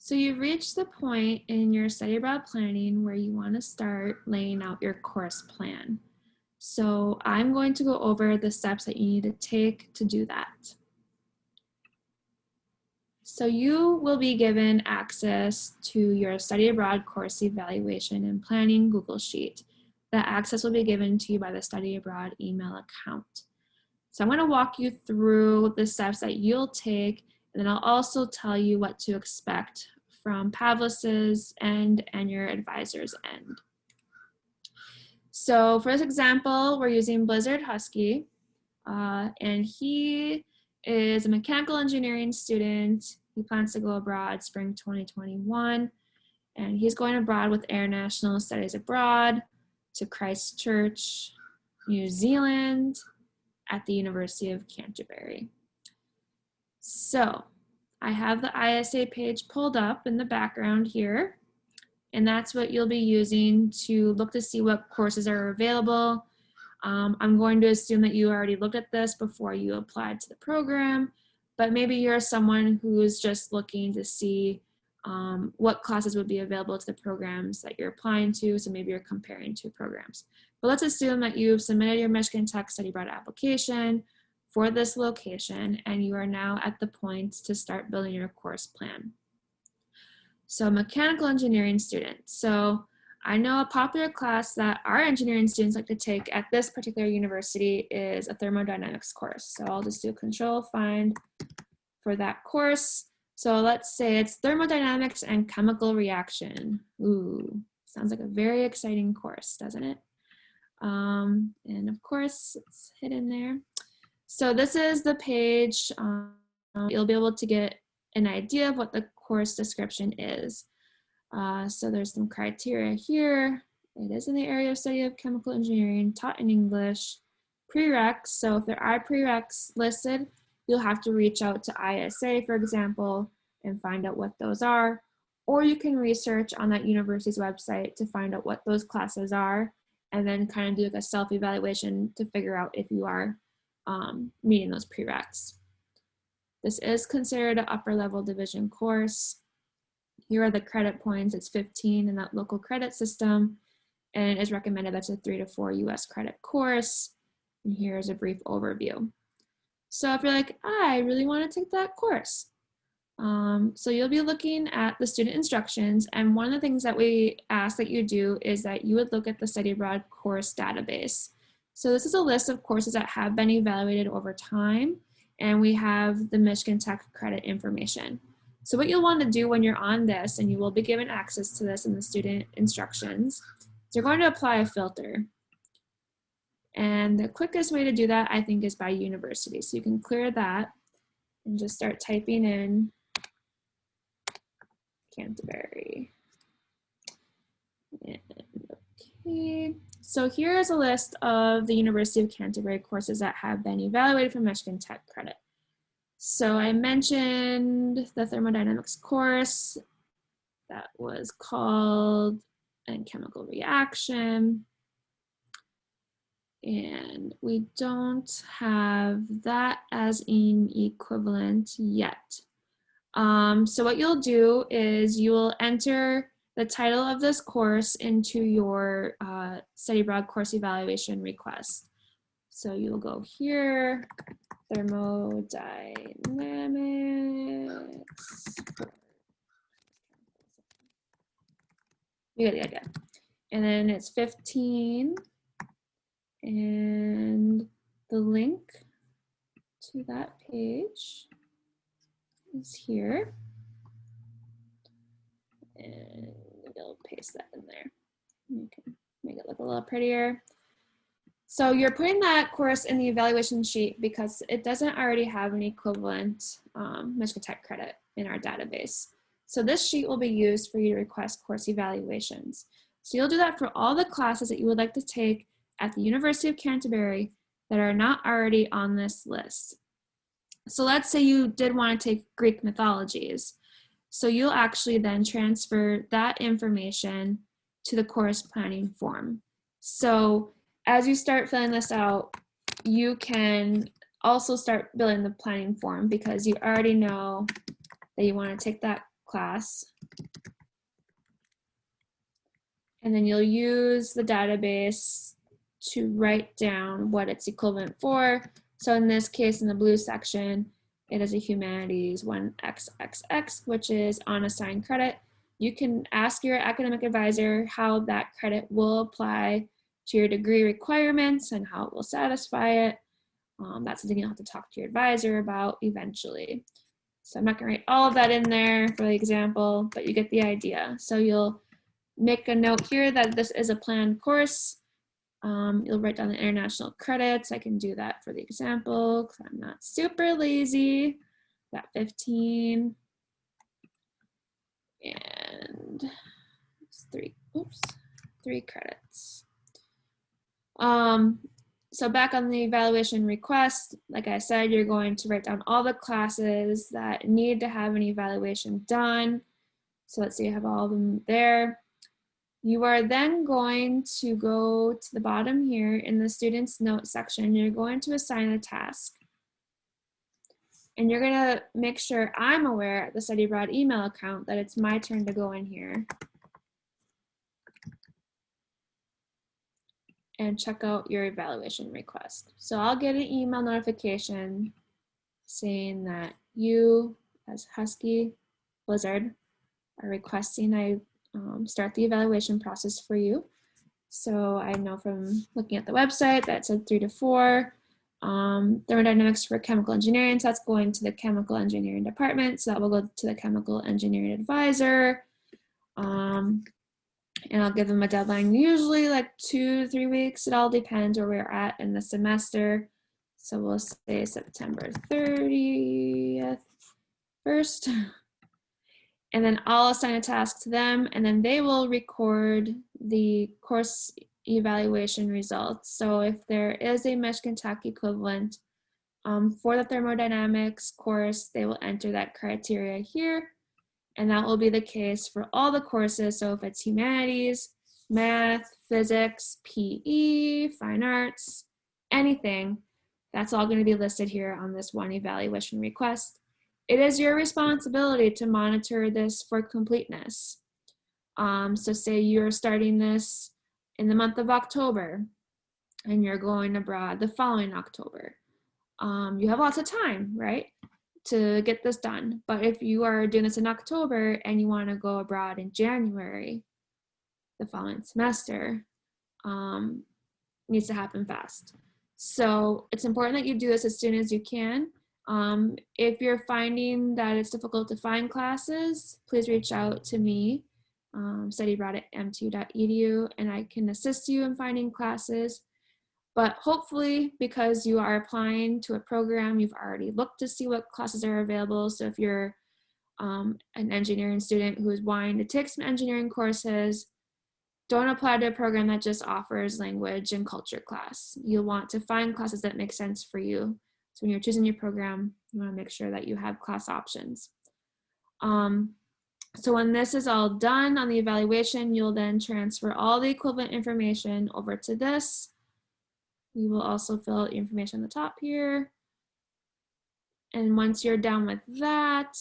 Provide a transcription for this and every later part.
So you've reached the point in your study abroad planning where you want to start laying out your course plan. So I'm going to go over the steps that you need to take to do that. So you will be given access to your study abroad course evaluation and planning Google Sheet. That access will be given to you by the study abroad email account. So I'm going to walk you through the steps that you'll take, and then I'll also tell you what to expect from Pavlis's end and your advisor's end. So for this example, we're using Blizzard Husky, and he is a mechanical engineering student. He plans to go abroad spring 2021, and he's going abroad with Air National Studies Abroad to Christchurch, New Zealand, at the University of Canterbury. So I have the ISA page pulled up in the background here, and that's what you'll be using to look to see what courses are available. I'm going to assume that you already looked at this before you applied to the program, but maybe you're someone who's just looking to see what classes would be available to the programs that you're applying to, so maybe you're comparing two programs. But let's assume that you've submitted your Michigan Tech Study Abroad application for this location, and you are now at the point to start building your course plan. So mechanical engineering students. So I know a popular class that our engineering students like to take at this particular university is a thermodynamics course. So I'll just do control find for that course. So let's say it's thermodynamics and chemical reaction. Ooh, sounds like a very exciting course, doesn't it? And of course, it's hidden there. So this is the page. You'll be able to get an idea of what the course description is. So there's some criteria here. It is in the area of study of chemical engineering, taught in English. Prereqs, so if there are prereqs listed, you'll have to reach out to ISA, for example, and find out what those are. Or you can research on that university's website to find out what those classes are, and then kind of do like a self-evaluation to figure out if you are meeting those prereqs. This is considered an upper level division course. Here are the credit points. It's 15 in that local credit system, and it is recommended that's a 3 to 4 US credit course. And here's a brief overview. So if you're like, I really want to take that course. So you'll be looking at the student instructions, and one of the things that we ask that you do is that you would look at the study abroad course database. So this is a list of courses that have been evaluated over time, and we have the Michigan Tech credit information. So what you'll want to do when you're on this, and you will be given access to this in the student instructions, is you're going to apply a filter. And the quickest way to do that, I think, is by university. So you can clear that and just start typing in Canterbury. And, okay. So here is a list of the University of Canterbury courses that have been evaluated for Michigan Tech credit. So I mentioned the thermodynamics course that was called and chemical reaction. And we don't have that as an equivalent yet. So what you'll do is you will enter the title of this course into your study abroad course evaluation request. So you'll go here, thermodynamics. You get the idea. And then it's 15. And the link to that page is here. And you'll paste that in there. You can make it look a little prettier. So you're putting that course in the evaluation sheet because it doesn't already have an equivalent Michigan Tech credit in our database. So this sheet will be used for you to request course evaluations. So you'll do that for all the classes that you would like to take at the University of Canterbury that are not already on this list. So let's say you did want to take Greek mythologies. So you'll actually then transfer that information to the course planning form. So as you start filling this out, you can also start building the planning form because you already know that you want to take that class. And then you'll use the database to write down what it's equivalent for. So in this case, in the blue section, it is a humanities 1XXX, which is unassigned credit. You can ask your academic advisor how that credit will apply to your degree requirements and how it will satisfy it. That's something you'll have to talk to your advisor about eventually. So I'm not gonna write all of that in there for the example, but you get the idea. So you'll make a note here that this is a planned course. You'll write down the international credits. I can do that for the example because I'm not super lazy. Got 15 and three credits. So back on the evaluation request, like I said, you're going to write down all the classes that need to have an evaluation done. So let's see, I have all of them there. You are then going to go to the bottom here in the students notes section. You're going to assign a task. And you're gonna make sure I'm aware at the Study Abroad email account that it's my turn to go in here and check out your evaluation request. So I'll get an email notification saying that you, as Husky Blizzard, are requesting I start the evaluation process for you. So I know from looking at the website that said 3 to 4. Thermodynamics for chemical engineering, so that's going to the chemical engineering department. So that will go to the chemical engineering advisor. And I'll give them a deadline, usually like 2 to 3 weeks. It all depends where we're at in the semester. So we'll say September 30th first. And then I'll assign a task to them, and then they will record the course evaluation results. So if there is a Michigan Tech equivalent for the thermodynamics course, they will enter that criteria here. And that will be the case for all the courses. So if it's humanities, math, physics, PE, fine arts, anything, that's all going to be listed here on this one evaluation request. It is your responsibility to monitor this for completeness. So say you're starting this in the month of October and you're going abroad the following October. You have lots of time, right, to get this done. But if you are doing this in October and you want to go abroad in January, the following semester, needs to happen fast. So it's important that you do this as soon as you can. If you're finding that it's difficult to find classes, please reach out to me, studyabroad at mtu.edu, and I can assist you in finding classes. But hopefully, because you are applying to a program, you've already looked to see what classes are available. So if you're an engineering student who is wanting to take some engineering courses, don't apply to a program that just offers language and culture class. You'll want to find classes that make sense for you. So when you're choosing your program, you want to make sure that you have class options. So when this is all done on the evaluation, you'll then transfer all the equivalent information over to this. You will also fill out the information on the top here. And once you're done with that,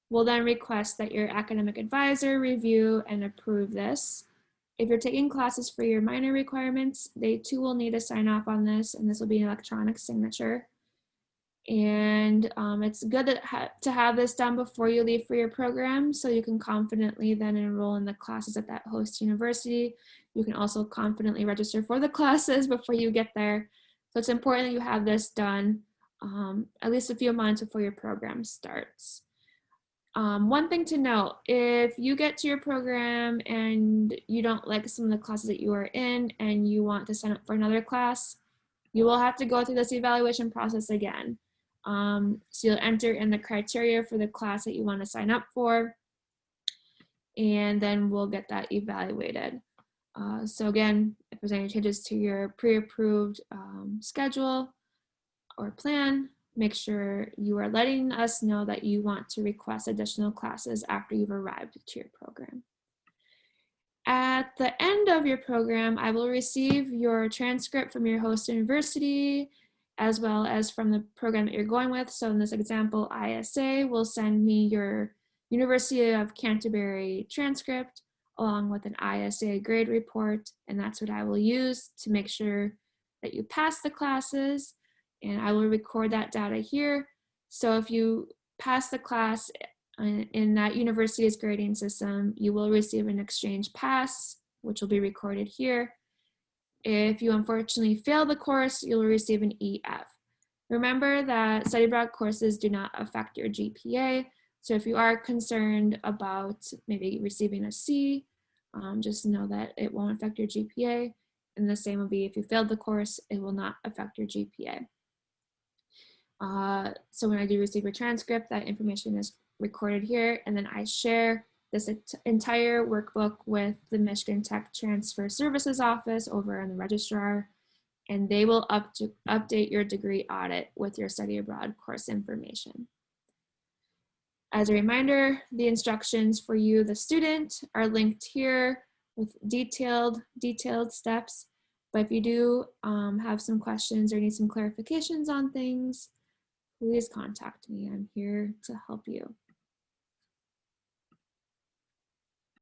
we'll then request that your academic advisor review and approve this. If you're taking classes for your minor requirements, they too will need to sign off on this, and this will be an electronic signature. And it's good to have this done before you leave for your program, so you can confidently then enroll in the classes at that host university. You can also confidently register for the classes before you get there. So it's important that you have this done at least a few months before your program starts. One thing to note, if you get to your program and you don't like some of the classes that you are in and you want to sign up for another class, you will have to go through this evaluation process again. So you'll enter in the criteria for the class that you want to sign up for, and then we'll get that evaluated. So again, if there's any changes to your pre-approved schedule or plan, make sure you are letting us know that you want to request additional classes after you've arrived to your program. At the end of your program, I will receive your transcript from your host university, as well as from the program that you're going with. So in this example, ISA will send me your University of Canterbury transcript along with an ISA grade report, and that's what I will use to make sure that you pass the classes, and I will record that data here. So if you pass the class in that university's grading system, you will receive an exchange pass, which will be recorded here. If you unfortunately fail the course, you'll receive an EF. Remember that study abroad courses do not affect your GPA. So if you are concerned about maybe receiving a C, just know that it won't affect your GPA. And the same will be if you failed the course, it will not affect your GPA. So when I do receive a transcript, that information is recorded here, and then I share this entire workbook with the Michigan Tech Transfer Services Office over on the registrar, and they will update your degree audit with your study abroad course information. As a reminder, the instructions for you, the student, are linked here with detailed steps. But if you do have some questions or need some clarifications on things, please contact me. I'm here to help you.